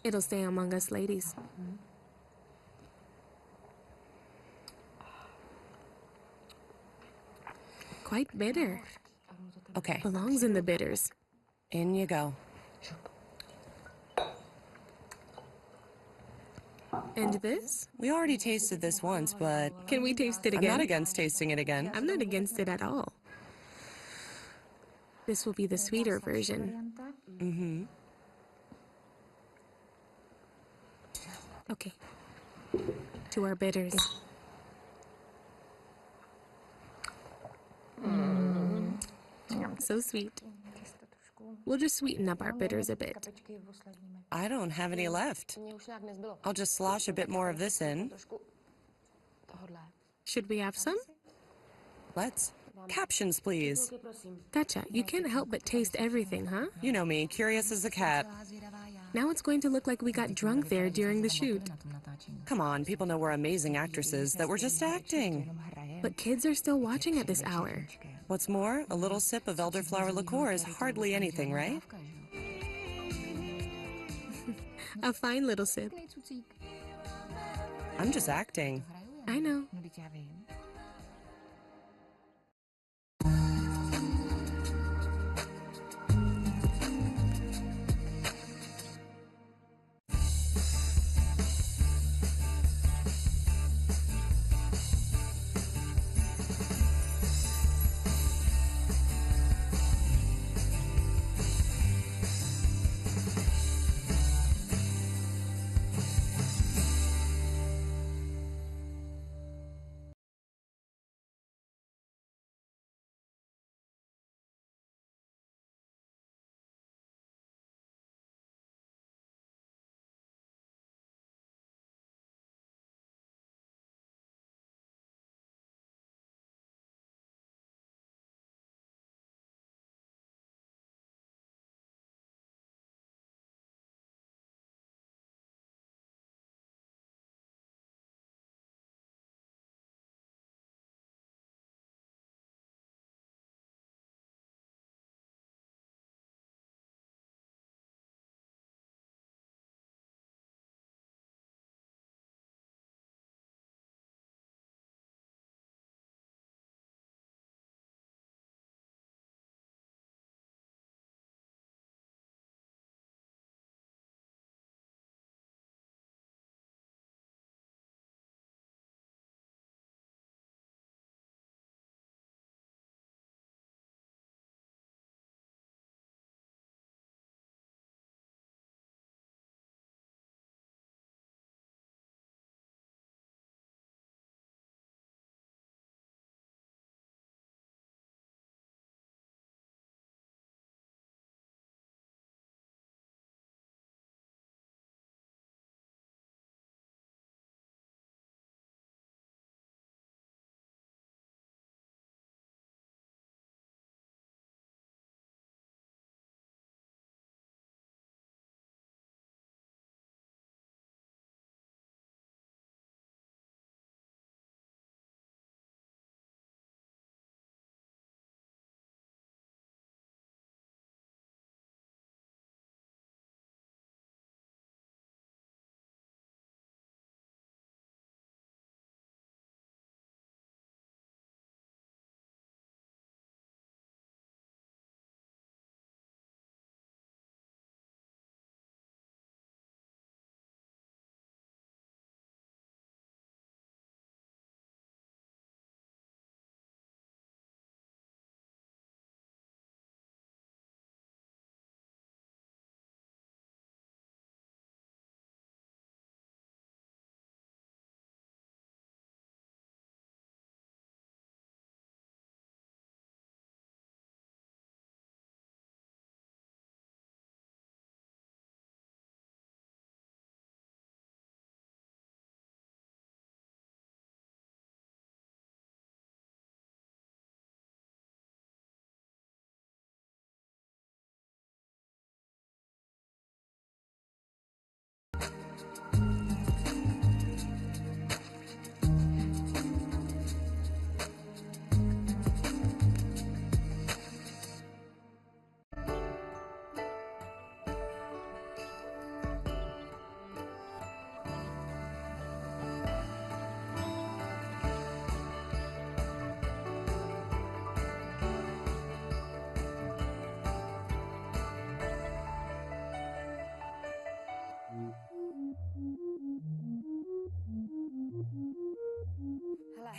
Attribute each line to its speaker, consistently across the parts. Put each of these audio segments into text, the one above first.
Speaker 1: It'll stay among us ladies. Quite bitter.
Speaker 2: Okay,
Speaker 1: Belongs in the bitters.
Speaker 2: in you go.
Speaker 1: And this?
Speaker 2: We already tasted this once, but
Speaker 1: Can we taste it
Speaker 2: I'm
Speaker 1: again?
Speaker 2: not against tasting it again.
Speaker 1: I'm not against it at all. This will be the sweeter version.
Speaker 2: Mm-hmm.
Speaker 1: Okay. To our bitters. So sweet. We'll just sweeten up our bitters a bit.
Speaker 2: I don't have any left. I'll just slosh a bit more of this in.
Speaker 1: Should we have some?
Speaker 2: Let's. Captions, please.
Speaker 1: Gotcha. You can't help but taste everything, huh?
Speaker 2: You know me, curious as a cat.
Speaker 1: Now it's going to look like we got drunk there during the shoot.
Speaker 2: Come on, people know we're amazing actresses, that we're just acting.
Speaker 1: But kids are still watching at this hour.
Speaker 2: What's more, a little sip of elderflower liqueur is hardly anything, right?
Speaker 1: A fine little sip.
Speaker 2: I'm just acting.
Speaker 1: I know.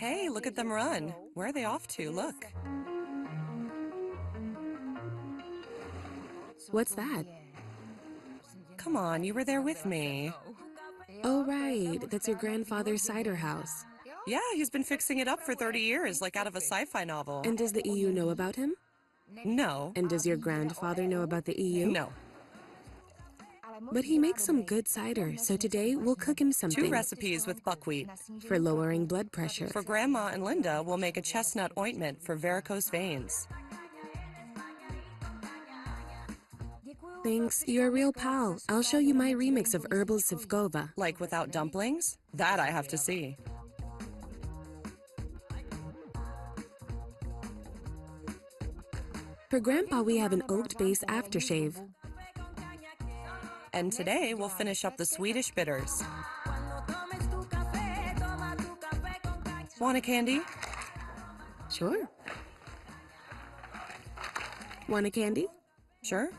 Speaker 2: Hey, look at them run. Where are they off to? Look.
Speaker 1: What's that?
Speaker 2: Come on, you were there with me.
Speaker 1: Oh, right. That's your grandfather's cider house.
Speaker 2: Yeah, he's been fixing it up for 30 years, like out of a sci-fi novel.
Speaker 1: And does the EU know about him?
Speaker 2: No.
Speaker 1: And does your grandfather know about the EU?
Speaker 2: No.
Speaker 1: But he makes some good cider, so today we'll cook him
Speaker 2: 2
Speaker 1: something.
Speaker 2: recipes with buckwheat.
Speaker 1: For lowering blood pressure.
Speaker 2: For Grandma and Linda, we'll make a chestnut ointment for varicose veins.
Speaker 1: Thanks, you're a real pal. I'll show you my remix of Herbal Sivkova.
Speaker 2: Like without dumplings? That I have to see.
Speaker 1: For Grandpa, we have an oaked base aftershave.
Speaker 2: And today, we'll finish up the Swedish bitters. Want a candy?
Speaker 1: Sure. Want a candy?
Speaker 2: Sure.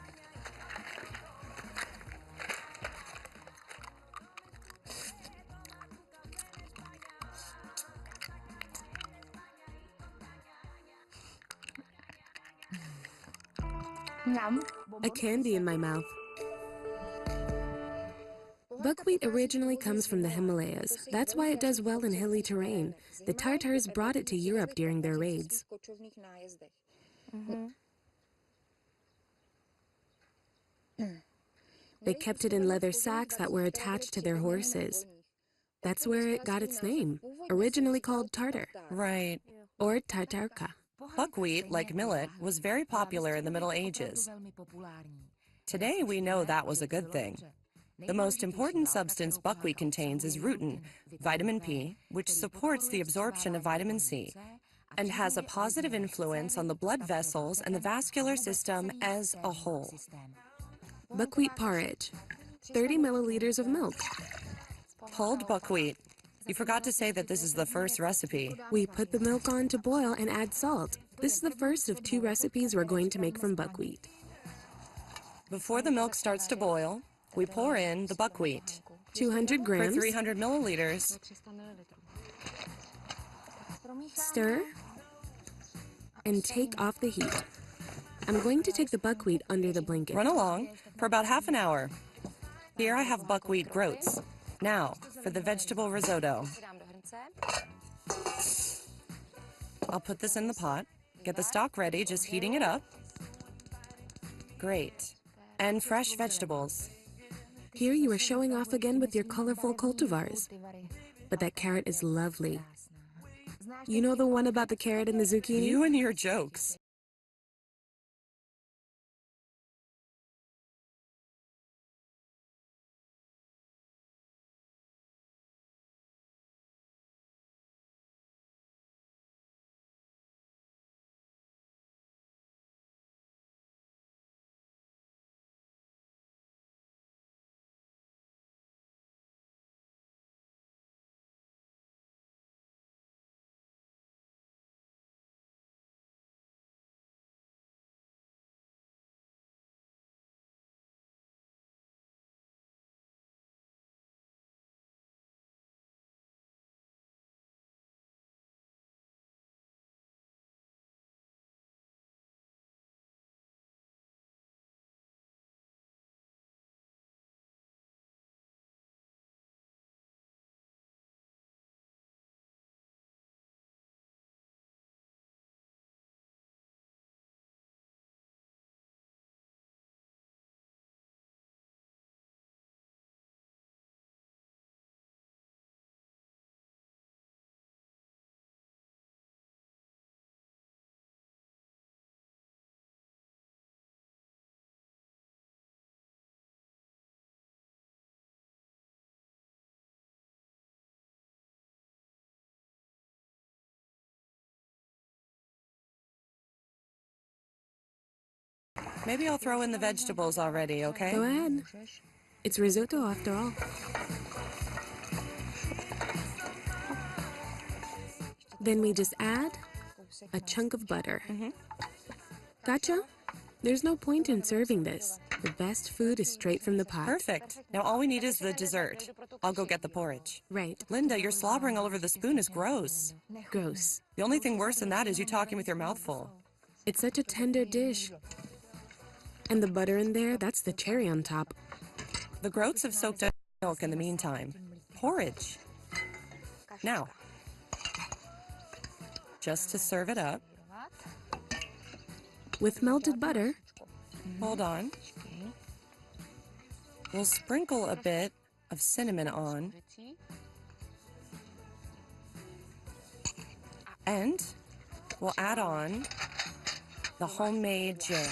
Speaker 1: A candy in my mouth. Buckwheat originally comes from the Himalayas. That's why it does well in hilly terrain. The Tartars brought it to Europe during their raids. They kept it in leather sacks that were attached to their horses. That's where it got its name, originally called Tartar,
Speaker 2: Right.
Speaker 1: or Tartarka.
Speaker 2: Buckwheat, like millet, was very popular in the Middle Ages. Today, we know that was a good thing. The most important substance buckwheat contains is rutin, vitamin P, which supports the absorption of vitamin C and has a positive influence on the blood vessels and the vascular system as a whole.
Speaker 1: Buckwheat porridge, 30 milliliters of milk.
Speaker 2: Pulled buckwheat. You forgot to say that this is the first recipe.
Speaker 1: We put the milk on to boil and add salt. This is the first of 2 recipes we're going to make from buckwheat.
Speaker 2: Before the milk starts to boil, we pour in the buckwheat.
Speaker 1: 200
Speaker 2: For
Speaker 1: grams.
Speaker 2: 300 milliliters,
Speaker 1: Stir and take off the heat. I'm going to take the buckwheat under the blanket.
Speaker 2: run along for about half an hour. Here I have buckwheat groats. Now, for the vegetable risotto. I'll put this in the pot. Get the stock ready, just heating it up. Great. And fresh vegetables.
Speaker 1: Here you are showing off again with your colorful cultivars. But that carrot is lovely. You know the one about the carrot and the zucchini?
Speaker 2: You and your jokes. Maybe I'll throw in the vegetables already, okay?
Speaker 1: Go ahead. It's risotto after all. Then we just add a chunk of butter. Gotcha? There's no point in serving this. The best food is straight from the pot.
Speaker 2: Perfect. Now all we need is the dessert. I'll go get the porridge.
Speaker 1: Right.
Speaker 2: Linda, you're slobbering all over the spoon is gross.
Speaker 1: Gross.
Speaker 2: The only thing worse than that is you talking with your mouth full.
Speaker 1: It's such a tender dish. And the butter in there, that's the cherry on top.
Speaker 2: The groats have soaked up milk in the meantime. Porridge. Now, just to serve it up.
Speaker 1: With melted butter.
Speaker 2: Hold on. We'll sprinkle a bit of cinnamon on. And we'll add on the homemade jam.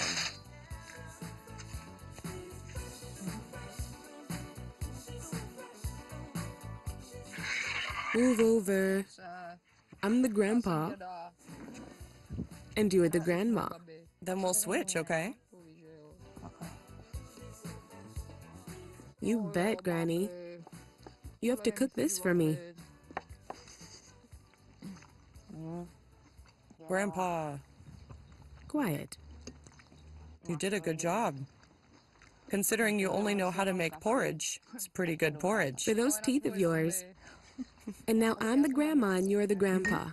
Speaker 1: Move over. I'm the grandpa. And you're the grandma.
Speaker 2: Then we'll switch, okay?
Speaker 1: You bet, Granny. You have to cook this for me.
Speaker 2: Grandpa,
Speaker 1: Quiet.
Speaker 2: you did a good job. Considering you only know how to make porridge, it's pretty good porridge.
Speaker 1: For those teeth of yours. And now I'm the grandma and you're the grandpa.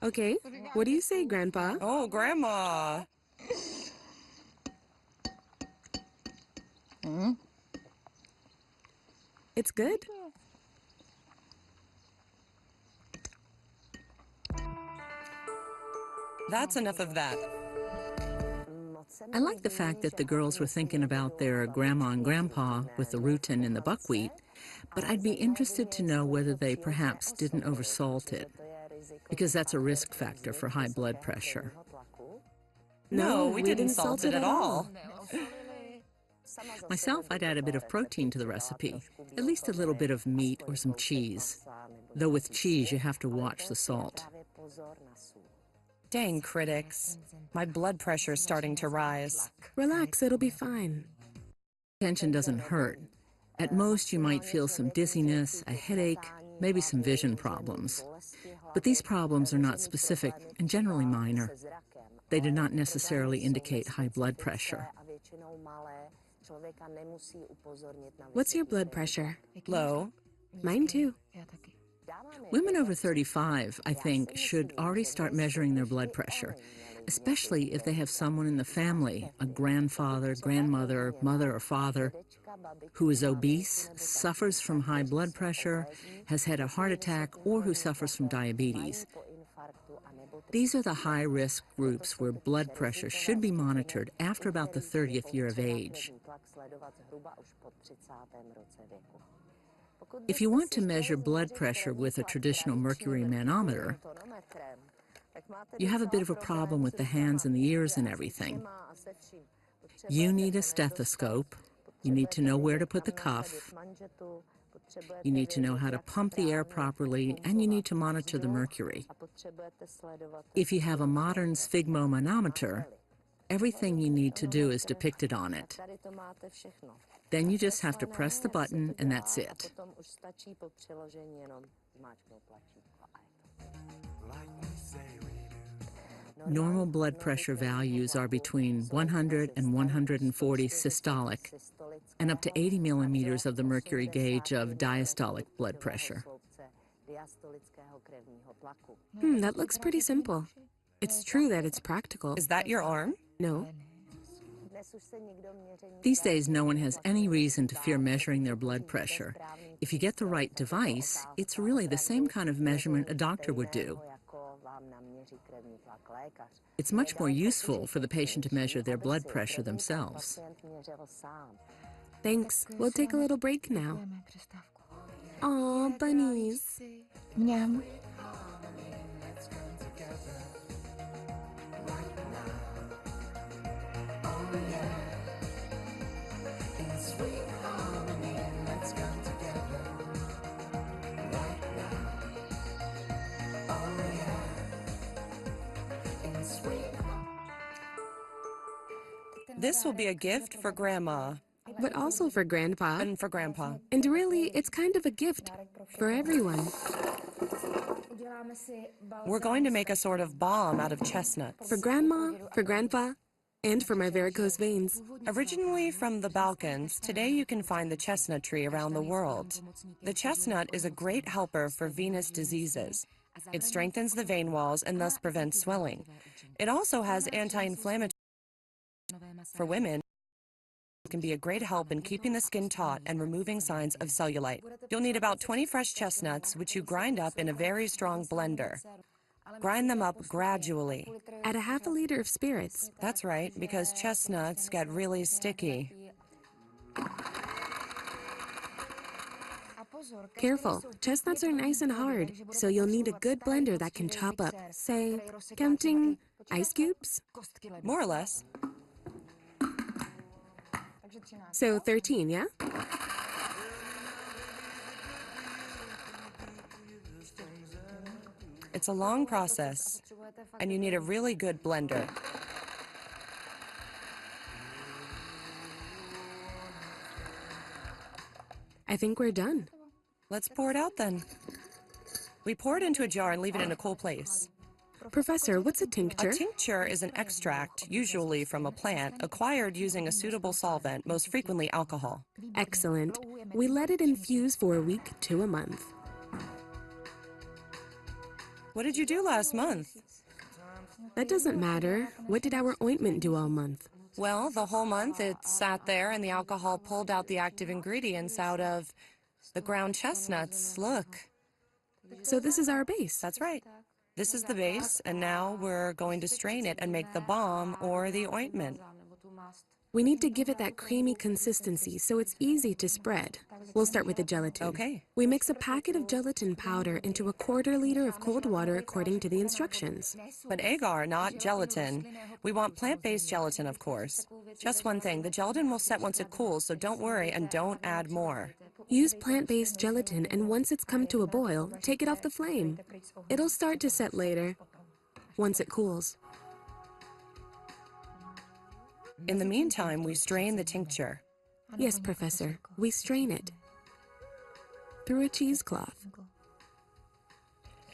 Speaker 1: Okay, what do you say, Grandpa?
Speaker 2: Oh, Grandma!
Speaker 1: It's good.
Speaker 2: That's enough of that.
Speaker 3: I like the fact that the girls were thinking about their grandma and grandpa with the rutin and the buckwheat, but I'd be interested to know whether they perhaps didn't oversalt it, because that's a risk factor for high blood pressure.
Speaker 2: No, we didn't salt it at all.
Speaker 3: Myself, I'd add a bit of protein to the recipe, at least a little bit of meat or some cheese. Though with cheese, you have to watch the salt.
Speaker 2: Dang critics. My blood pressure's starting to rise.
Speaker 1: Relax, it'll be fine.
Speaker 3: Tension doesn't hurt. At most, you might feel some dizziness, a headache, maybe some vision problems. But these problems are not specific and generally minor. They do not necessarily indicate high blood pressure.
Speaker 1: What's your blood pressure?
Speaker 2: Low.
Speaker 1: Mine too.
Speaker 3: Women over 35, I think, should already start measuring their blood pressure, especially if they have someone in the family, a grandfather, grandmother, mother, or father, who is obese, suffers from high blood pressure, has had a heart attack, or who suffers from diabetes. These are the high-risk groups where blood pressure should be monitored after about the 30th year of age. If you want to measure blood pressure with a traditional mercury manometer, you have a bit of a problem with the hands and the ears and everything. You need a stethoscope, you need to know where to put the cuff, you need to know how to pump the air properly, and you need to monitor the mercury. If you have a modern sphygmomanometer, everything you need to do is depicted on it. Then you just have to press the button, and that's it. Normal blood pressure values are between 100 and 140 systolic, and up to 80 millimeters of the mercury gauge of diastolic blood pressure.
Speaker 1: That looks pretty simple. It's true that it's practical.
Speaker 2: Is that your arm?
Speaker 1: No.
Speaker 3: These days, no one has any reason to fear measuring their blood pressure. If you get the right device, it's really the same kind of measurement a doctor would do. It's much more useful for the patient to measure their blood pressure themselves.
Speaker 1: Thanks. We'll take a little break now. Aw, bunnies.
Speaker 4: Mňam.
Speaker 2: This will be a gift for Grandma
Speaker 1: But also for Grandpa.
Speaker 2: and for Grandpa.
Speaker 1: And really, it's kind of a gift for everyone.
Speaker 2: We're going to make a sort of balm out of chestnuts.
Speaker 1: For Grandma, for Grandpa, and for my varicose veins.
Speaker 2: Originally from the Balkans, today you can find the chestnut tree around the world. The chestnut is a great helper for venous diseases. It strengthens the vein walls and thus prevents swelling. It also has anti-inflammatory for women. It can be a great help in keeping the skin taut and removing signs of cellulite. You'll need about 20 fresh chestnuts, which you grind up in a very strong blender. Grind them up gradually.
Speaker 1: Add a half a liter of spirits.
Speaker 2: That's right, because chestnuts get really sticky.
Speaker 1: Careful, chestnuts are nice and hard, so you'll need a good blender that can chop up, say, counting ice cubes?
Speaker 2: More or less.
Speaker 1: So 13, yeah?
Speaker 2: It's a long process, and you need a really good blender.
Speaker 1: I think we're done.
Speaker 2: Let's pour it out then. We pour it into a jar and leave it in a cool place.
Speaker 1: Professor, what's a tincture?
Speaker 2: A tincture is an extract, usually from a plant, acquired using a suitable solvent, most frequently alcohol.
Speaker 1: Excellent. We let it infuse for a week to a month.
Speaker 2: What did you do last month?
Speaker 1: That doesn't matter. What did our ointment do all month?
Speaker 2: Well, the whole month it sat there and the alcohol pulled out the active ingredients out of the ground chestnuts. Look.
Speaker 1: So this is our base.
Speaker 2: That's right. This is the base, and now we're going to strain it and make the balm or the ointment.
Speaker 1: We need to give it that creamy consistency so it's easy to spread. We'll start with the gelatin.
Speaker 2: Okay.
Speaker 1: We mix a packet of gelatin powder into a quarter liter of cold water according to the instructions.
Speaker 2: But agar, not gelatin. We want plant-based gelatin, of course. Just one thing, the gelatin will set once it cools, so don't worry and don't add more.
Speaker 1: Use plant-based gelatin, and once it's come to a boil, take it off the flame. It'll start to set later, once it cools.
Speaker 2: In the meantime, we strain the tincture.
Speaker 1: Yes, Professor. We strain it through a cheesecloth.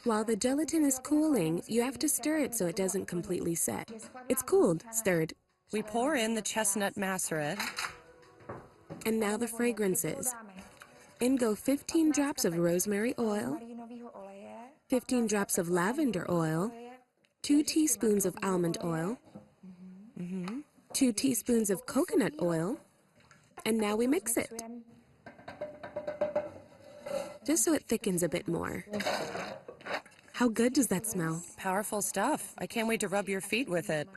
Speaker 1: While the gelatin is cooling, you have to stir it so it doesn't completely set. It's cooled, stirred.
Speaker 2: We pour in the chestnut macerate.
Speaker 1: And now the fragrances. In go 15 drops of rosemary oil, 15 drops of lavender oil, 2 teaspoons of almond oil, 2 teaspoons of coconut oil, and now we mix it. Just so it thickens a bit more. How good does that smell?
Speaker 2: Powerful stuff. I can't wait to rub your feet with it.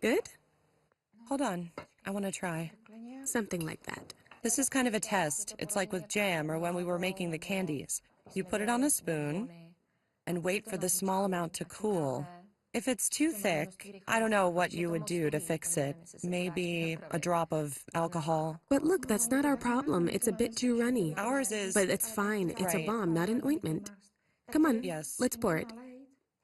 Speaker 1: Good?
Speaker 2: Hold on. I want to try.
Speaker 1: Something like that.
Speaker 2: This is kind of a test. It's like with jam or when we were making the candies. You put it on a spoon and wait for the small amount to cool. If it's too thick, I don't know what you would do to fix it. Maybe a drop of alcohol.
Speaker 1: But look, that's not our problem. It's a bit too runny.
Speaker 2: Ours is...
Speaker 1: But it's fine. It's a
Speaker 2: Right.
Speaker 1: balm, not an ointment. Come on,
Speaker 2: Yes.
Speaker 1: let's pour it.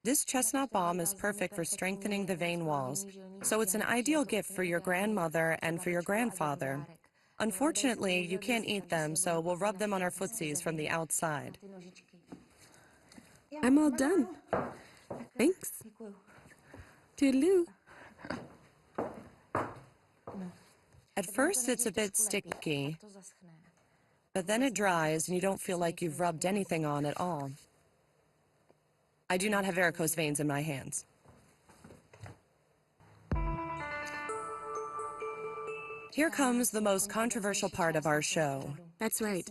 Speaker 2: This chestnut balm is perfect for strengthening the vein walls, so it's an ideal gift for your grandmother and for your grandfather. Unfortunately, you can't eat them, so we'll rub them on our footsies from the outside.
Speaker 1: I'm all done. Thanks. Toodaloo.
Speaker 2: At first, it's a bit sticky, but then it dries and you don't feel like you've rubbed anything on at all. I do not have varicose veins in my hands. Here comes the most controversial part of our show.
Speaker 1: That's right.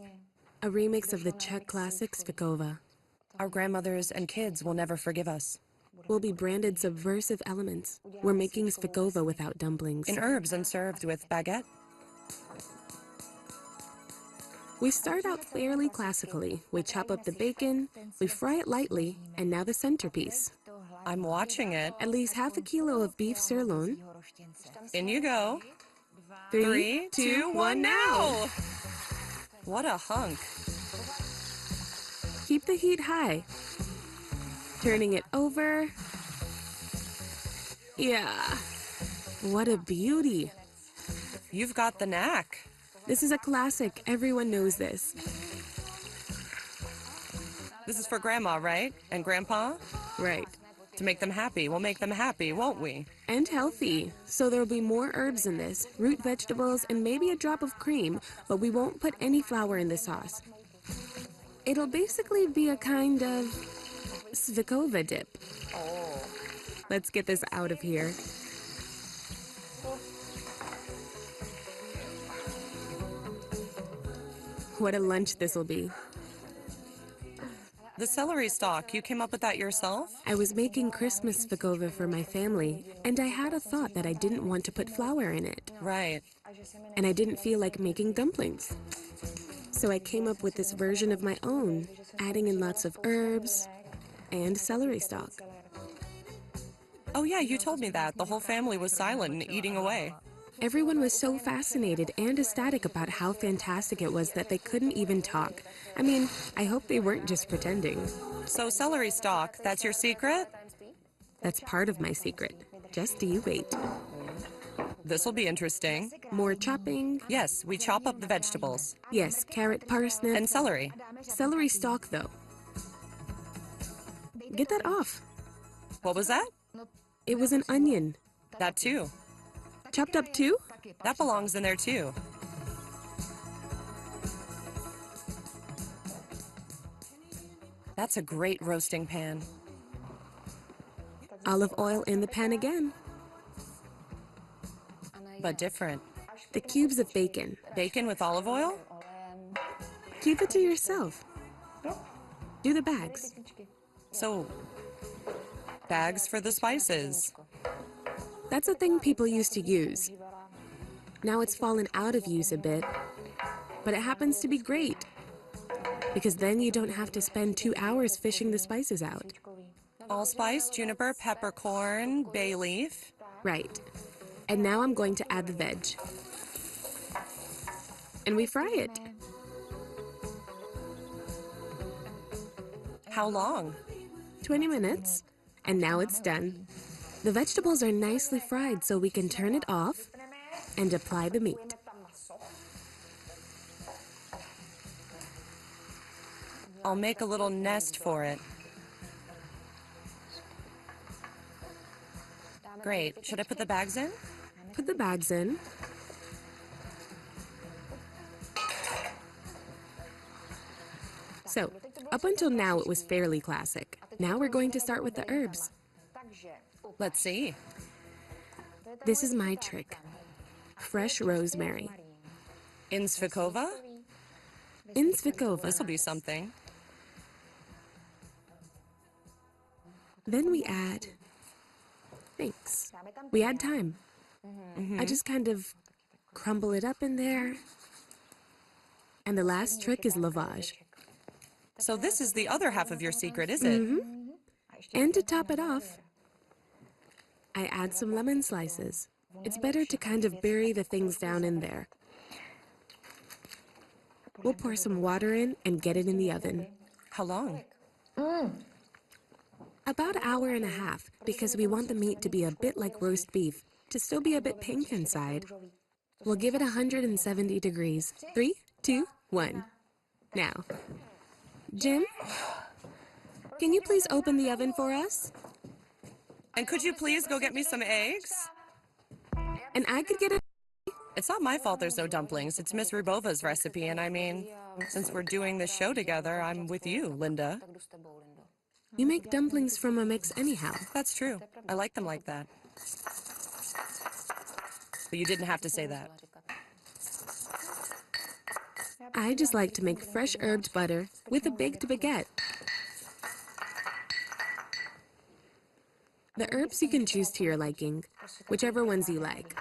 Speaker 1: A remix of the Czech classic Svikova.
Speaker 2: Our grandmothers and kids will never forgive us.
Speaker 1: Will be branded subversive elements. We're making Svikova without dumplings.
Speaker 2: In herbs and served with baguette.
Speaker 1: We start out fairly classically. We chop up the bacon, we fry it lightly, and now the centerpiece.
Speaker 2: I'm watching it.
Speaker 1: At least half a kilo of beef sirloin.
Speaker 2: In you go.
Speaker 1: 3, 2, 1, now!
Speaker 2: What a hunk.
Speaker 1: Keep the heat high. Turning it over. Yeah. What a beauty.
Speaker 2: You've got the knack.
Speaker 1: This is a classic. Everyone knows this.
Speaker 2: This is for Grandma, right? And Grandpa?
Speaker 1: Right.
Speaker 2: To make them happy. We'll make them happy, won't we?
Speaker 1: And healthy. So there'll be more herbs in this, root vegetables, and maybe a drop of cream, but we won't put any flour in the sauce. It'll basically be a kind of svikova dip. Let's get this out of here. What a lunch this'll be.
Speaker 2: The celery stalk, you came up with that yourself?
Speaker 1: I was making Christmas svikova for my family, and I had a thought that I didn't want to put flour in it.
Speaker 2: Right.
Speaker 1: And I didn't feel like making dumplings. So I came up with this version of my own, adding in lots of herbs and celery stalk.
Speaker 2: Oh yeah, you told me that. The whole family was silent and eating away.
Speaker 1: Everyone was so fascinated and ecstatic about how fantastic it was that they couldn't even talk. I mean, I hope they weren't just pretending.
Speaker 2: So celery stalk, that's your secret?
Speaker 1: That's part of my secret. Just you wait.
Speaker 2: This'll be interesting.
Speaker 1: More chopping.
Speaker 2: Yes, we chop up the vegetables.
Speaker 1: Yes, carrot, parsnip.
Speaker 2: And celery.
Speaker 1: Celery stalk, though. Get that off.
Speaker 2: What was that?
Speaker 1: It was an onion.
Speaker 2: That too.
Speaker 1: Chopped up too?
Speaker 2: That belongs in there too. That's a great roasting pan.
Speaker 1: Olive oil in the pan again.
Speaker 2: But different.
Speaker 1: The cubes of bacon.
Speaker 2: Bacon with olive oil?
Speaker 1: Keep it to yourself. Do the bags.
Speaker 2: So, bags for the spices.
Speaker 1: That's a thing people used to use. Now it's fallen out of use a bit, but it happens to be great. Because then you don't have to spend 2 hours fishing the spices out.
Speaker 2: Allspice, juniper, peppercorn, bay leaf.
Speaker 1: Right. And now I'm going to add the veg. And we fry it.
Speaker 2: How long?
Speaker 1: 20 minutes. And now it's done. The vegetables are nicely fried, so we can turn it off and apply the meat.
Speaker 2: I'll make a little nest for it. Great. Should I put the bags in?
Speaker 1: Put the bags in. So, up until now it was fairly classic. Now we're going to start with the herbs.
Speaker 2: Let's see.
Speaker 1: This is my trick. Fresh rosemary.
Speaker 2: In svikova?
Speaker 1: In svikova.
Speaker 2: This'll be something.
Speaker 1: Then we add... Thanks. We add thyme. I just kind of crumble it up in there. And the last trick is lavage.
Speaker 2: So this is the other half of your secret, is it?
Speaker 1: And to top it off, I add some lemon slices. It's better to kind of bury the things down in there. We'll pour some water in and get it in the oven.
Speaker 2: How long?
Speaker 1: About an hour and a half, because we want the meat to be a bit like roast beef, to still be a bit pink inside. We'll give it 170 degrees. 3, 2, 1. Now, Jim, can you please open the oven for us?
Speaker 2: And could you please go get me some eggs?
Speaker 1: And I could get it.
Speaker 2: It's not my fault there's no dumplings. It's Miss Rybova's recipe, and I mean, since we're doing this show together, I'm with you, Linda.
Speaker 1: You make dumplings from a mix anyhow.
Speaker 2: That's true. I like them like that. But you didn't have to say that.
Speaker 1: I just like to make fresh herbed butter with a baked baguette. The herbs you can choose to your liking, whichever ones you like.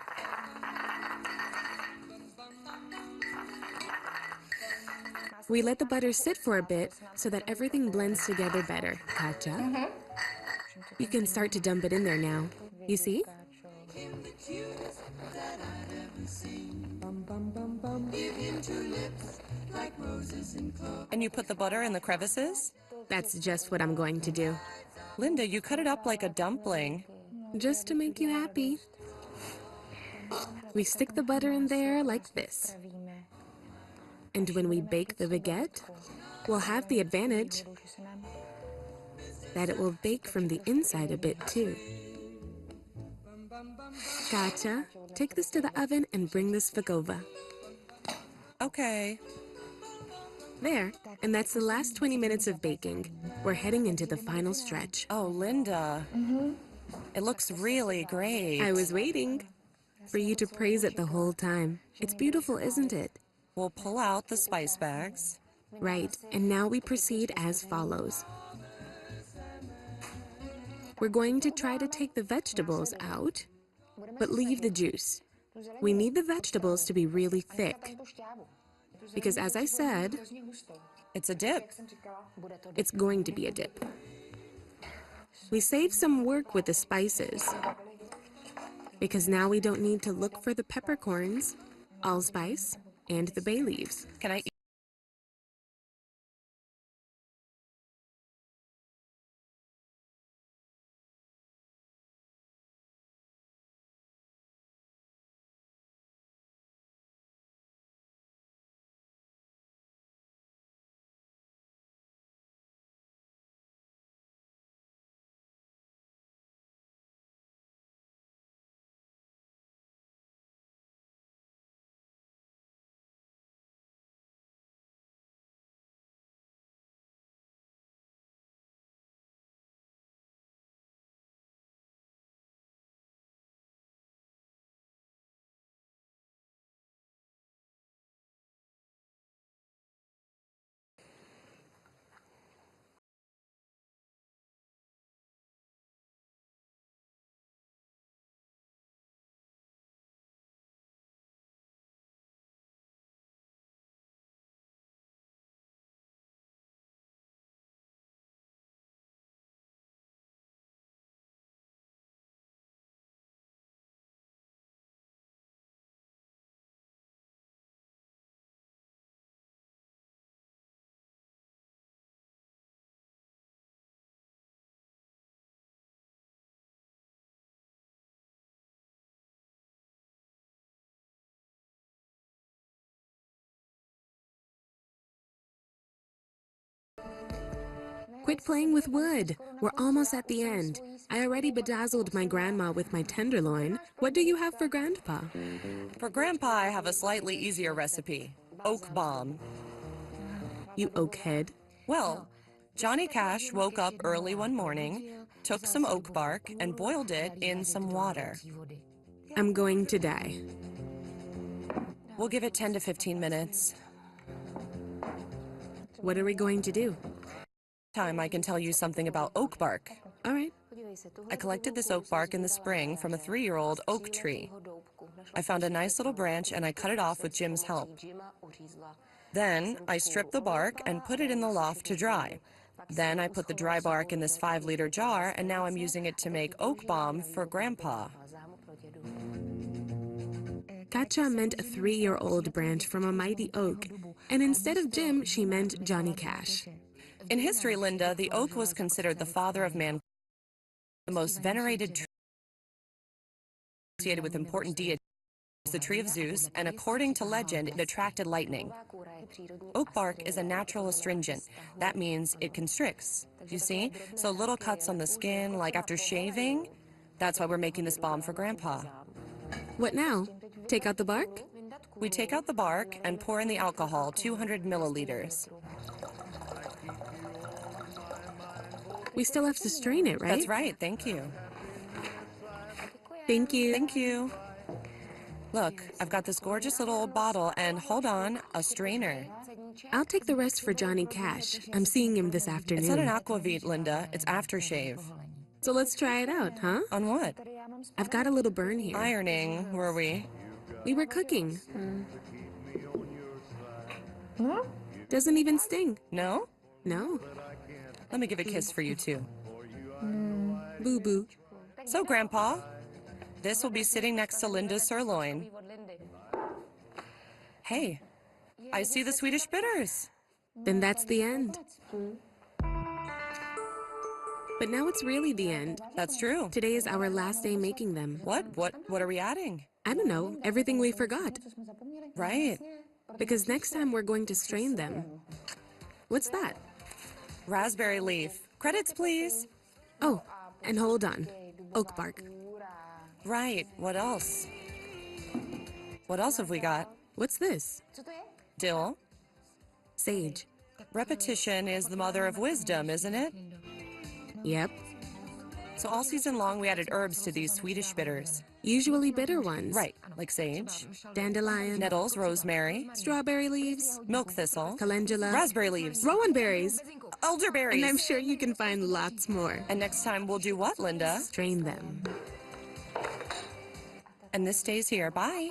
Speaker 1: We let the butter sit for a bit so that everything blends together better. Gotcha. You can start to dump it in there now. You see?
Speaker 2: And you put the butter in the crevices?
Speaker 1: That's just what I'm going to do.
Speaker 2: Linda, you cut it up like a dumpling.
Speaker 1: Just to make you happy. We stick the butter in there like this. And when we bake the baguette, we'll have the advantage. that it will bake from the inside a bit too. Katja, take this to the oven and bring this Svakova.
Speaker 2: Okay.
Speaker 1: There, and that's the last 20 minutes of baking. We're heading into the final stretch.
Speaker 2: Oh, Linda. It looks really great.
Speaker 1: I was waiting for you to praise it the whole time. It's beautiful, isn't it?
Speaker 2: We'll pull out the spice bags.
Speaker 1: Right, and now we proceed as follows. We're going to try to take the vegetables out, but leave the juice. We need the vegetables to be really thick, because as I said,
Speaker 2: It's a dip.
Speaker 1: it's going to be a dip. We save some work with the spices, because now we don't need to look for the peppercorns, allspice, and the bay leaves.
Speaker 2: Can I eat?
Speaker 1: Quit playing with wood. We're almost at the end. I already bedazzled my grandma with my tenderloin. What do you have for Grandpa?
Speaker 2: For Grandpa, I have a slightly easier recipe. Oak bomb.
Speaker 1: You oakhead.
Speaker 2: Well, Johnny Cash woke up early one morning, took some oak bark, and boiled it in some water.
Speaker 1: I'm going to die.
Speaker 2: We'll give it 10 to 15 minutes.
Speaker 1: What are we going to do?
Speaker 2: Time I can tell you something about oak bark.
Speaker 1: All right.
Speaker 2: I collected this oak bark in the spring from a 3-year-old oak tree. I found a nice little branch and I cut it off with Jim's help. Then I stripped the bark and put it in the loft to dry. Then I put the dry bark in this 5-liter jar and now I'm using it to make oak balm for Grandpa.
Speaker 1: Katja meant a 3-year-old branch from a mighty oak, and instead of Jim, she meant Johnny Cash.
Speaker 2: In history, Linda, the oak was considered the father of man, the most venerated tree associated with important deities, the tree of Zeus, and according to legend, it attracted lightning. Oak bark is a natural astringent. That means it constricts. You see? So little cuts on the skin, like after shaving, that's why we're making this balm for Grandpa.
Speaker 1: What now? Take out the bark?
Speaker 2: We take out the bark and pour in the alcohol, 200 milliliters.
Speaker 1: We still have to strain it, right?
Speaker 2: That's right, thank you.
Speaker 1: Thank you.
Speaker 2: Thank you. Look, I've got this gorgeous little old bottle and, hold on, a strainer.
Speaker 1: I'll take the rest for Johnny Cash. I'm seeing him this afternoon.
Speaker 2: It's not an aquavit, Linda. It's aftershave.
Speaker 1: So let's try it out, huh?
Speaker 2: On what?
Speaker 1: I've got a little burn here.
Speaker 2: Ironing, were we?
Speaker 1: We were cooking. Doesn't even sting.
Speaker 2: No?
Speaker 1: No.
Speaker 2: Let me give a kiss for you, too.
Speaker 1: Boo-boo.
Speaker 2: So, Grandpa, this will be sitting next to Linda's sirloin. Hey, I see the Swedish bitters.
Speaker 1: Then that's the end. But now it's really the end.
Speaker 2: That's true.
Speaker 1: Today is our last day making them.
Speaker 2: What are we adding?
Speaker 1: I don't know, everything we forgot.
Speaker 2: Right.
Speaker 1: Because next time we're going to strain them. What's that?
Speaker 2: Raspberry leaf. Credits, please.
Speaker 1: Oh, and hold on. Oak bark.
Speaker 2: Right, what else? What else have we got?
Speaker 1: What's this?
Speaker 2: Dill.
Speaker 1: Sage.
Speaker 2: Repetition is the mother of wisdom, isn't it?
Speaker 1: Yep.
Speaker 2: So all season long we added herbs to these Swedish bitters.
Speaker 1: Usually bitter ones.
Speaker 2: Right, like sage,
Speaker 1: Dandelion.
Speaker 2: nettles, rosemary,
Speaker 1: Strawberry leaves.
Speaker 2: milk thistle,
Speaker 1: Calendula.
Speaker 2: raspberry leaves,
Speaker 1: Rowan berries.
Speaker 2: elderberries.
Speaker 1: And I'm sure you can find lots more.
Speaker 2: And next time we'll do what, Linda?
Speaker 1: Strain them.
Speaker 2: And this stays here. Bye.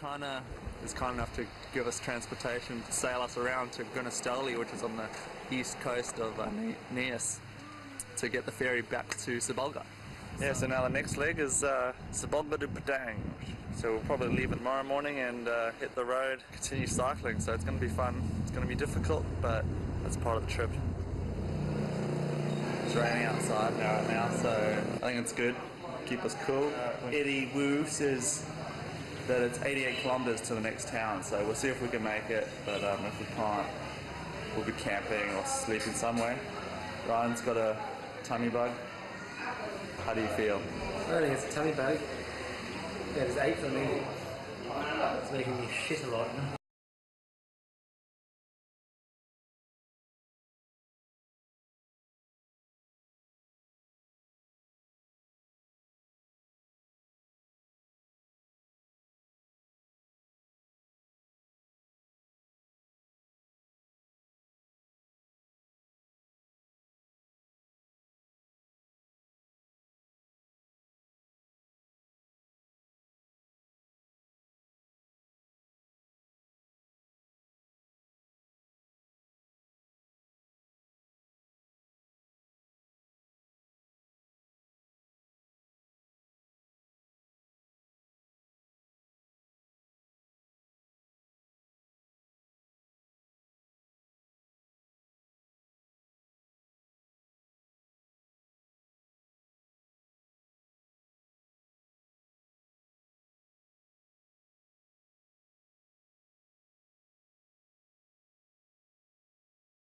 Speaker 4: China is kind enough to give us transportation to sail us around to Gunastoli, which is on the east coast of Nias, to get the ferry back to Sabolga. Yeah, so now the next leg is Sabolga to Padang. So we'll probably leave it tomorrow morning and hit the road, continue cycling. So it's going to be fun. It's going to be difficult, but that's part of the trip. It's raining outside right now, so I think it's good. Keep us cool. Eddie Wu says that it's 88 kilometers to the next town, so we'll see if we can make it, but if we can't, we'll be camping or sleeping somewhere. Ryan's got a tummy bug. How do you feel?
Speaker 5: I don't think it's a tummy bug. Yeah, it's 8 for me. It's making me shit a lot.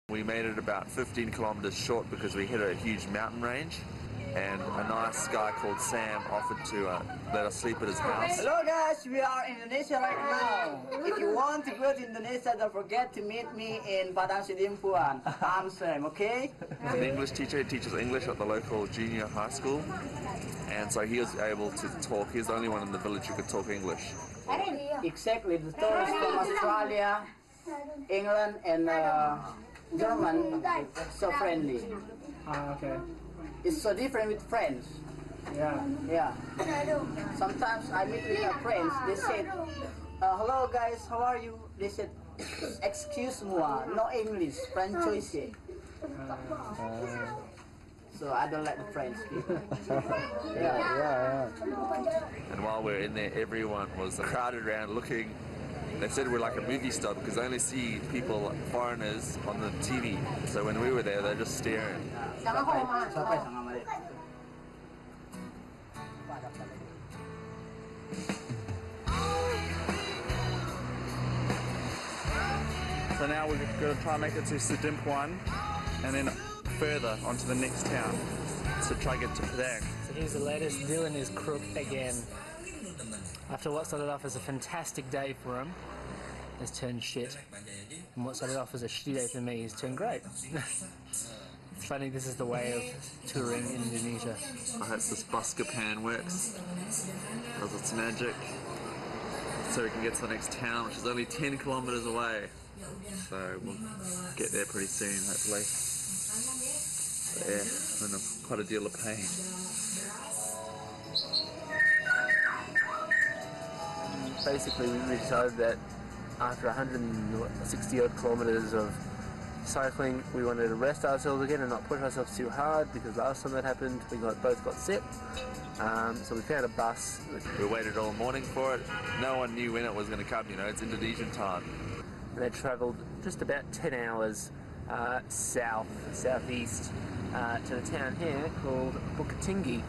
Speaker 4: We made it about 15 kilometers short because we hit a huge mountain range, and a nice guy called Sam offered to let us sleep at his house.
Speaker 6: Hello guys, we are in Indonesia right now. If you want to go to Indonesia, don't forget to meet me in Padang Sidimpuan. I'm Sam, okay?
Speaker 4: He's an English teacher. He teaches English at the local junior high school, and so he was able to talk. He's the only one in the village who could talk English.
Speaker 6: Exactly, the tourists from Australia, England, and German, so friendly.
Speaker 5: Okay.
Speaker 6: It's so different with French. Yeah. Sometimes I meet with my friends, they said, hello guys, how are you? They said, excuse moi, no English, French choice. So I don't like the French people. Yeah.
Speaker 4: And while we're in there, everyone was crowded around looking. They said we're like a movie star because they only see people, foreigners, on the TV. So when we were there, they're just staring. So now we're going to try and make it to Sidimpuan and then further onto the next town to try and get to Padang.
Speaker 5: So here's the latest. Dylan is crook again. After what started off as a fantastic day for him, has turned shit. And what started off as a shitty day for me has turned great. It's funny, this is the way of touring in Indonesia.
Speaker 4: I hope this Buscapan works, does its magic, so we can get to the next town, which is only 10 kilometers away. So we'll get there pretty soon, hopefully. But yeah, I'm in quite a deal of pain.
Speaker 5: Basically, we decided that after 160 odd kilometres of cycling, we wanted to rest ourselves again and not push ourselves too hard, because last time that happened, we both got sick. So we found a bus.
Speaker 4: We waited all morning for it. No one knew when it was going to come, you know, it's Indonesian time.
Speaker 5: And they travelled just about 10 hours southeast to the town here called Bukit.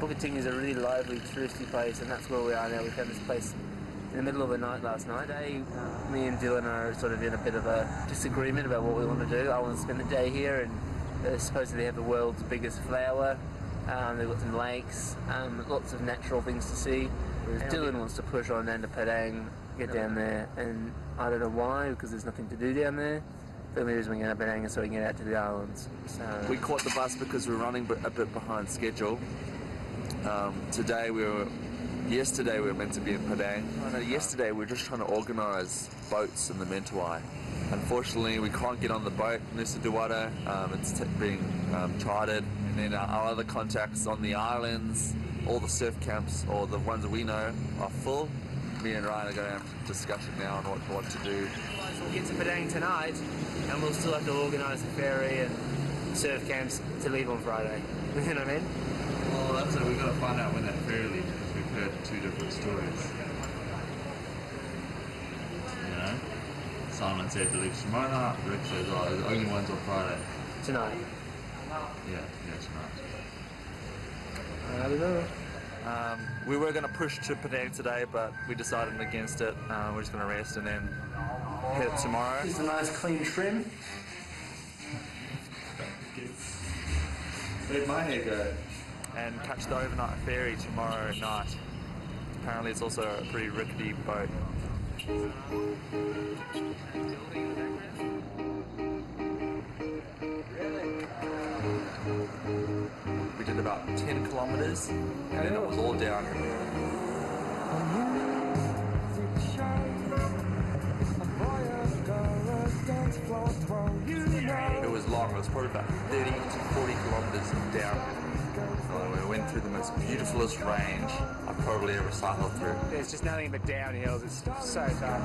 Speaker 5: Bukit is a really lively touristy place, and that's where we are now. We found this place in the middle of the night last night. Me and Dylan are sort of in a bit of a disagreement about what we want to do. I want to spend the day here, and they supposedly have the world's biggest flower. They've got some lakes, lots of natural things to see. Whereas Dylan wants to push on down to Padang, get down there, and I don't know why, because there's nothing to do down there. The only reason we get up Padang is so we can get out to the islands. So
Speaker 4: we caught the bus because we're running a bit behind schedule. Yesterday we were meant to be in Padang. Yesterday we were just trying to organise boats in the Mentawai. Unfortunately, we can't get on the boat in Nusa Dewara. It's being chartered. And then our other contacts on the islands, all the surf camps, or the ones that we know, are full. me and Ryan are going to have a discussion now on what to do.
Speaker 5: We'll get to Padang tonight, and we'll still have to organise a ferry and surf camps to leave on Friday. You know what I mean?
Speaker 4: Well, that's it. We've got to find out when that ferry leaves because we've heard two different stories. You know? Simon said it leaves tomorrow night. Rick says, oh, the only one's on Friday.
Speaker 5: Tonight.
Speaker 4: Yeah, tonight.
Speaker 5: I don't know.
Speaker 4: We were going to push to Padang today, but we decided against it. We're just going to rest and then head tomorrow.
Speaker 5: Just a nice clean trim.
Speaker 4: Where'd my hair go? And catch the overnight ferry tomorrow night. Apparently it's also a pretty rickety boat. We did about 10 kilometers and then it was all downhill. It was long, it was probably about 30 to 40 kilometers downhill. We went through the most beautifulest range I've probably ever cycled through.
Speaker 5: There's just nothing but downhills, it's so tough.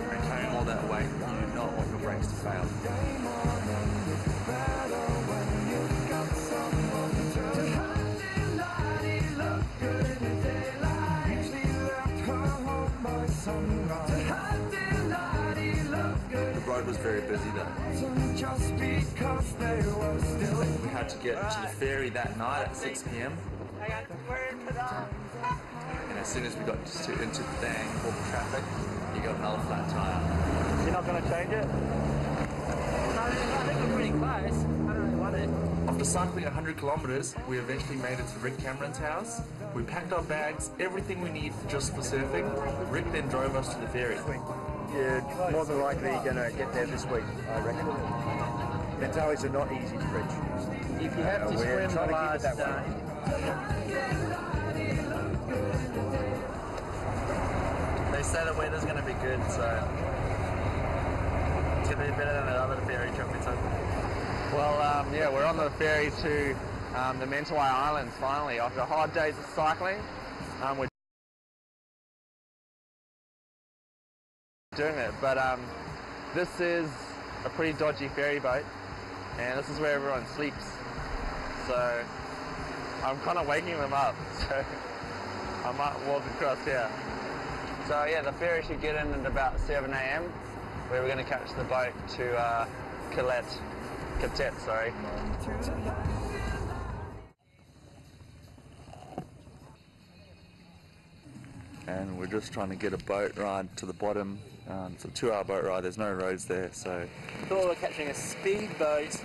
Speaker 4: And carrying all that weight, you do not want your brakes to fail. The road was very busy though. We had to get to the ferry that night at 6 p.m. And as soon as we got into the dang awful traffic, you got another flat tire.
Speaker 5: You're not going to change it? No, I think we're pretty close. I don't really want it.
Speaker 4: After cycling 100 kilometers, we eventually made it to Rick Cameron's house. We packed our bags, everything we need just for surfing. Rick then drove us to the ferry.
Speaker 7: You're more than likely going to get there this week, I reckon. The tallies are not easy to reach.
Speaker 5: If you have to swim the last
Speaker 4: They say the weather's going to be good, so it's going to be better than that other ferry trip we took.
Speaker 8: Well, yeah, we're on the ferry to the Mentawai Islands finally. After hard days of cycling, we're doing it. But this is a pretty dodgy ferry boat, and this is where everyone sleeps. So I'm kind of waking them up, so I might walk across here. So yeah, the ferry should get in at about 7 a.m. where we're going to catch the boat to Katet, sorry.
Speaker 4: And we're just trying to get a boat ride to the bottom. It's a 2-hour boat ride, there's no roads there, so...
Speaker 5: thought we're catching a speedboat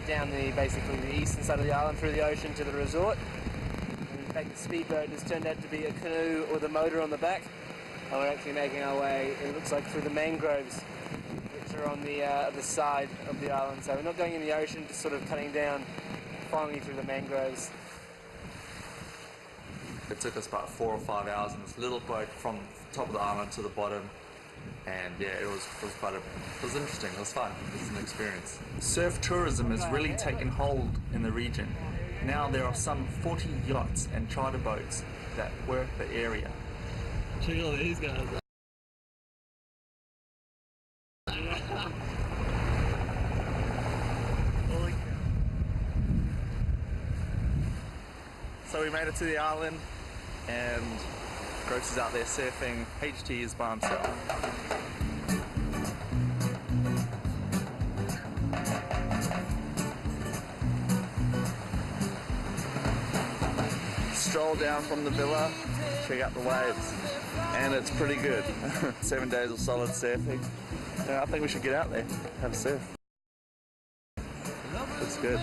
Speaker 5: down basically the eastern side of the island through the ocean to the resort. And in fact, the speedboat has turned out to be a canoe with a motor on the back. And we're actually making our way, it looks like, through the mangroves, which are on the side of the island. So we're not going in the ocean, just sort of cutting down, finally through the mangroves.
Speaker 4: It took us about 4 or 5 hours in this little boat from the top of the island to the bottom. And yeah, it was interesting, it was fun, it was an experience. Surf tourism has really taken hold in the region. Now there are some 40 yachts and charter boats that work the area. Check out these guys. Holy cow. So we made it to the island and Gross is out there surfing. HT is by himself. Stroll down from the villa, check out the waves, and it's pretty good. 7 days of solid surfing. Yeah, I think we should get out there, have a surf. It's good.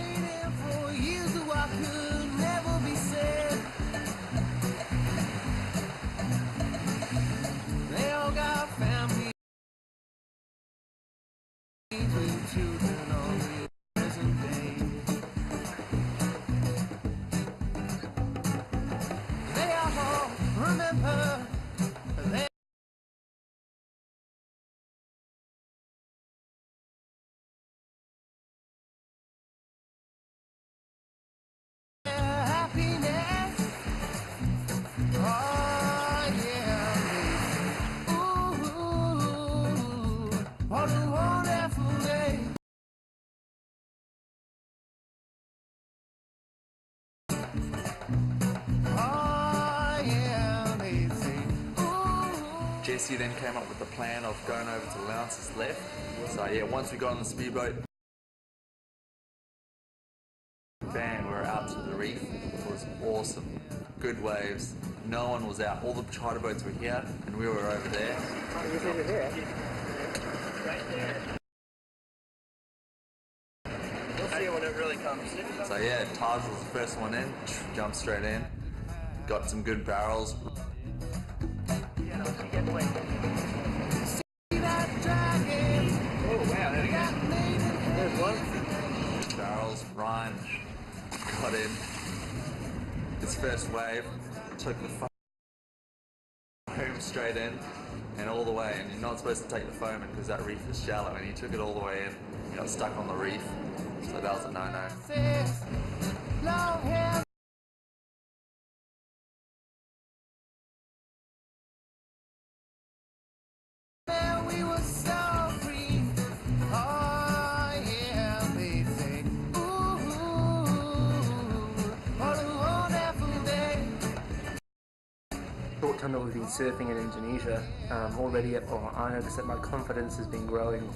Speaker 4: Jesse then came up with the plan of going over to Lance's left. So yeah, once we got on the speedboat, bang, we were out to the reef. It was awesome. Good waves. No one was out. All the charter boats were here, and we were over there.
Speaker 5: We'll see when it really comes.
Speaker 4: So yeah, Taj was the first one in. Jumped straight in. Got some good barrels.
Speaker 5: Oh wow, there we go. There's one.
Speaker 4: Barrels. Ryan got in. His first wave, took the foam straight in and all the way. And you're not supposed to take the foam in because that reef is shallow. And he took it all the way in. He got stuck on the reef. So that was a no-no.
Speaker 5: Short time that we've been surfing in Indonesia, already, I noticed that my confidence has been growing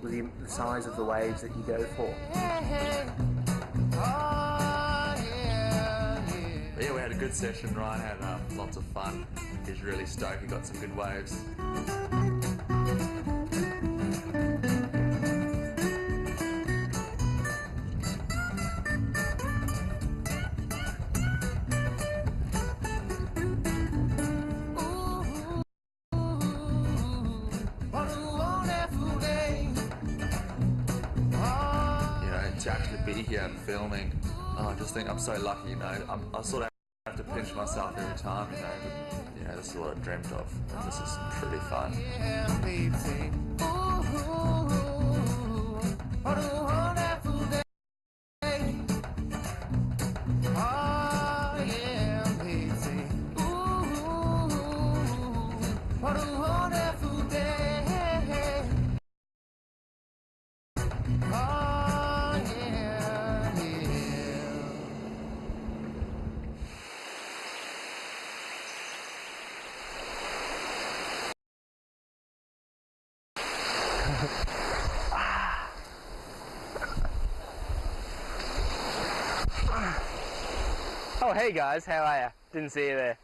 Speaker 5: with the size of the waves that you go for.
Speaker 4: But yeah, we had a good session. Ryan had lots of fun. He's really stoked. He got some good waves. To actually be here and filming, I just think I'm so lucky, you know. I sort of have to pinch myself every time, you know. But, yeah, this is what I dreamt of, and this is pretty fun.
Speaker 5: Oh hey guys, how are ya? Didn't see you there.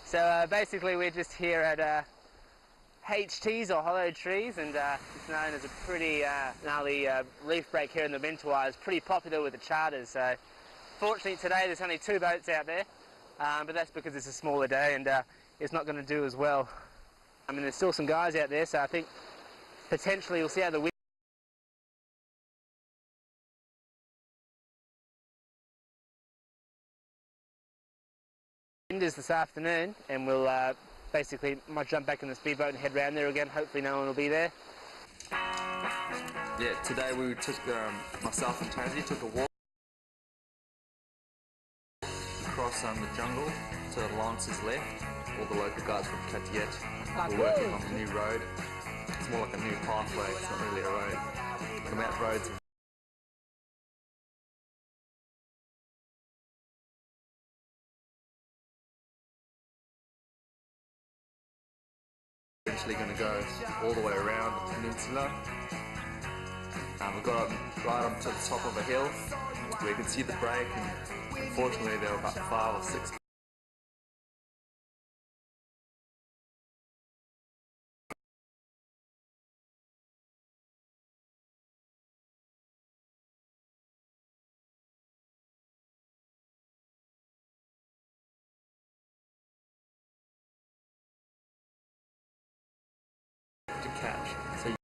Speaker 5: So basically we're just here at HTs or hollow trees, and it's known as a pretty gnarly reef break here in the Mentawai. It's pretty popular with the charters. So fortunately today there's only 2 boats out there, but that's because it's a smaller day and it's not going to do as well. I mean, there's still some guys out there, so I think potentially we'll see how the wind is this afternoon, and we'll basically might jump back in the speedboat and head round there again. Hopefully no one will be there.
Speaker 4: Yeah, today we took, myself and Tassie took a walk across the jungle to Lance's left. All the local guys from Katiet were working on the new road. It's more like a new pathway, it's not really a road. The map roads eventually going to go all the way around the peninsula. We got right up to the top of a hill where you could see the break, and unfortunately there were about 5 or 6 to catch. So you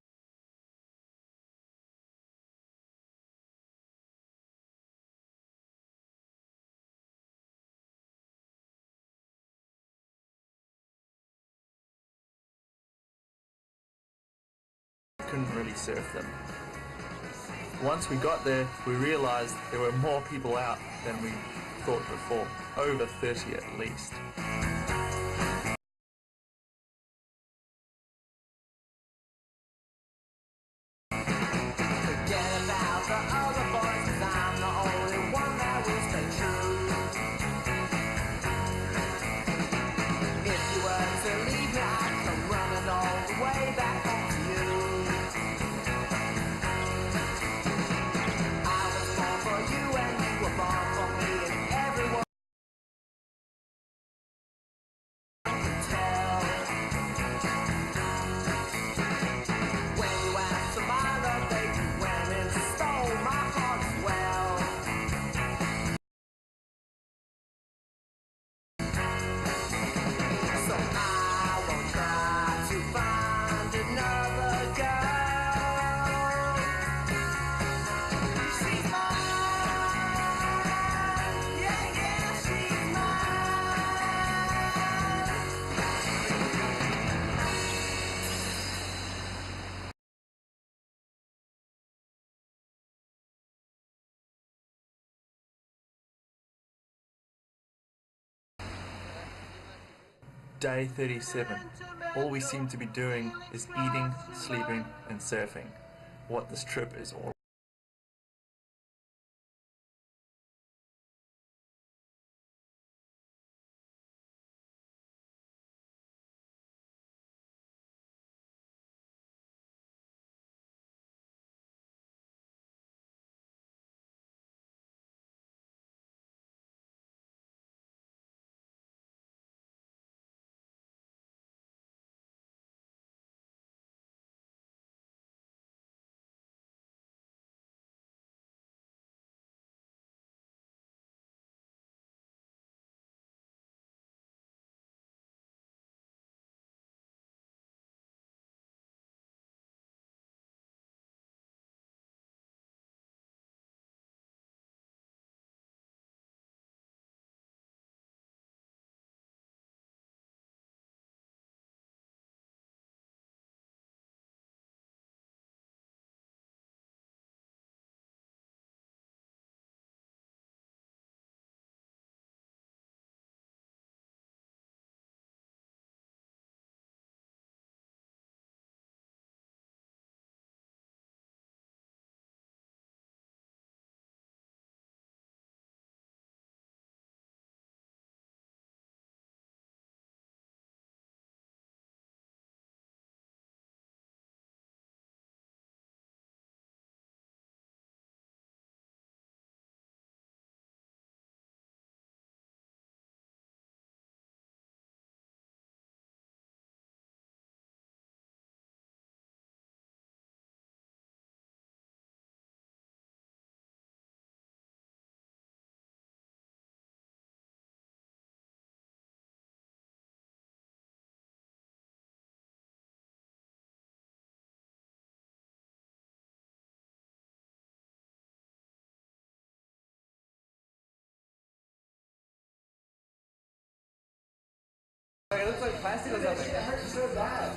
Speaker 4: couldn't really surf them. Once we got there, we realised there were more people out than we thought before. Over 30 at least.
Speaker 9: Forget about the other boys, 'cause I'm the only one
Speaker 4: day 37. All we seem to be doing is eating, sleeping, and surfing. What this trip is all
Speaker 5: It looks like plastic or something. It hurts so bad.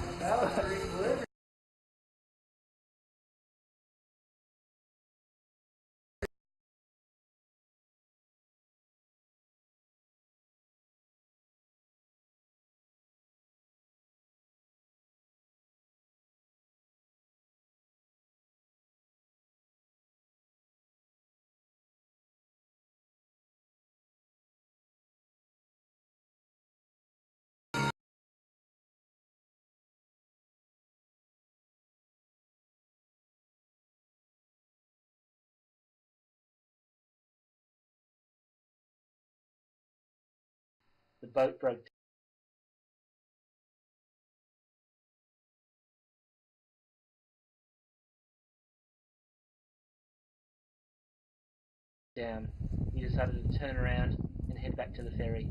Speaker 5: The boat broke down. We decided to turn around and head back to the ferry.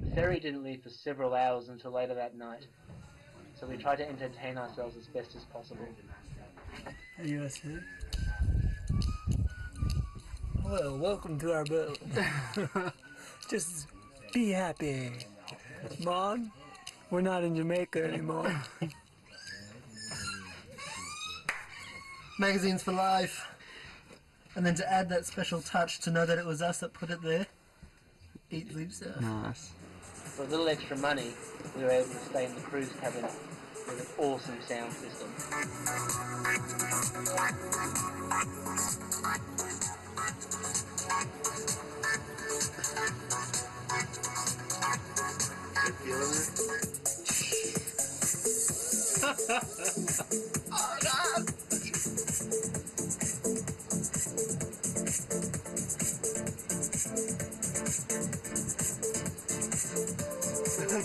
Speaker 5: The ferry didn't leave for several hours until later that night, so we tried to entertain ourselves as best as possible.
Speaker 9: Yes, sir. Well, welcome to our boat. Just be happy. Mom, we're not in Jamaica anymore.
Speaker 10: Magazines for life. And then to add that special touch to know that it was us that put it there, eat, leave, surf.
Speaker 9: Nice.
Speaker 5: For a little extra money, we were able to stay in the cruise cabin with an awesome sound system.
Speaker 10: Oh, God!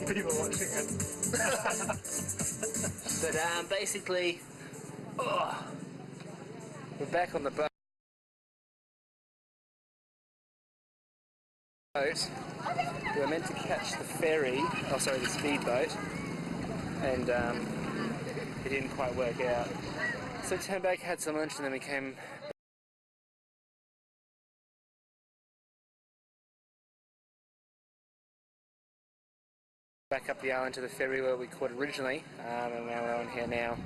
Speaker 9: People watching it.
Speaker 5: But basically, we're back on the boat. We were meant to catch the ferry, the speedboat, and it didn't quite work out. So we turned back, had some lunch, and then we came back up the island to the ferry where we caught originally, and now we're on here now,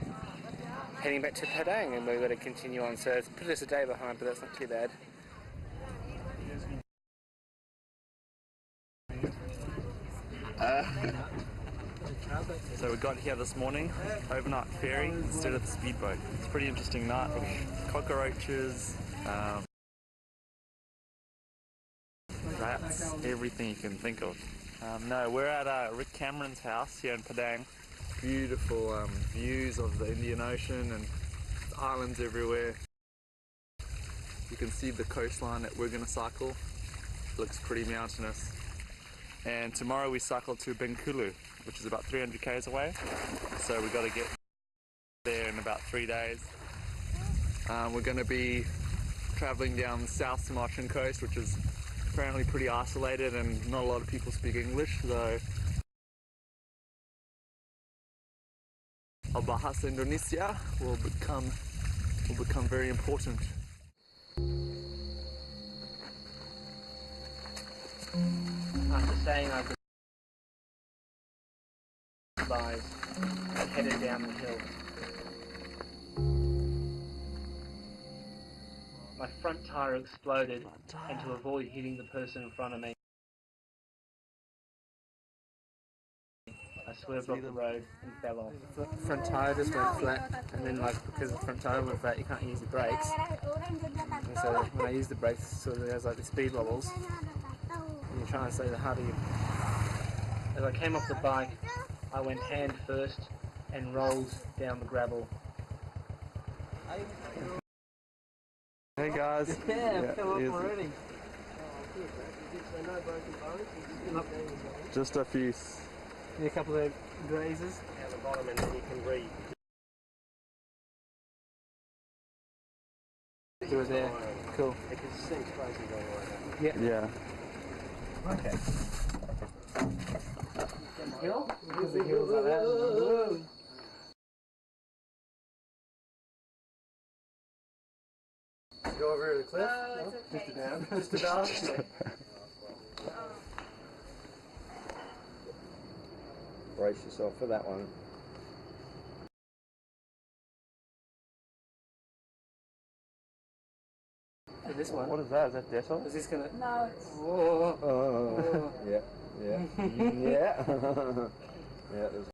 Speaker 5: heading back to Padang, and we've got to continue on. So it's put us a day behind, but that's not too bad.
Speaker 4: So we got here this morning, overnight ferry instead of the speedboat. It's a pretty interesting night with cockroaches, rats, everything you can think of. No, we're at Rick Cameron's house here in Padang. Beautiful views of the Indian Ocean and islands everywhere. You can see the coastline that we're going to cycle. It looks pretty mountainous. And tomorrow we cycle to Bengkulu, which is about 300 k's away. So we've got to get there in about 3 days. We're going to be traveling down the South Sumatran coast, which is apparently pretty isolated and not a lot of people speak English, so our Bahasa Indonesia will become very important.
Speaker 5: After staying over I headed down the hill. My front tyre exploded, and to avoid hitting the person in front of me, I swerved off the road and fell off. The front tyre just went flat, and then because the front tyre went flat, you can't use the brakes. And so when I use the brakes, sort of there's like the speed bubbles, and you're trying to stay the harder you. As I came off the bike, I went hand first and rolled down the gravel.
Speaker 4: Hey guys.
Speaker 5: Yeah, fell off already.
Speaker 4: Just a few.
Speaker 5: A couple of grazes.
Speaker 7: At the bottom, and then you can read.
Speaker 5: Do it there. Cool.
Speaker 7: Because it seems crazy going like that.
Speaker 5: Yeah.
Speaker 4: Yeah.
Speaker 5: Okay. Hill? Because the hills like that.
Speaker 10: Go over to the cliff? No? Just about.
Speaker 7: Brace yourself for that one.
Speaker 5: This one.
Speaker 4: What is that? Is that detox?
Speaker 5: Is this gonna?
Speaker 11: No, it's...
Speaker 5: Whoa.
Speaker 7: Yeah, yeah, yeah. Yeah, there's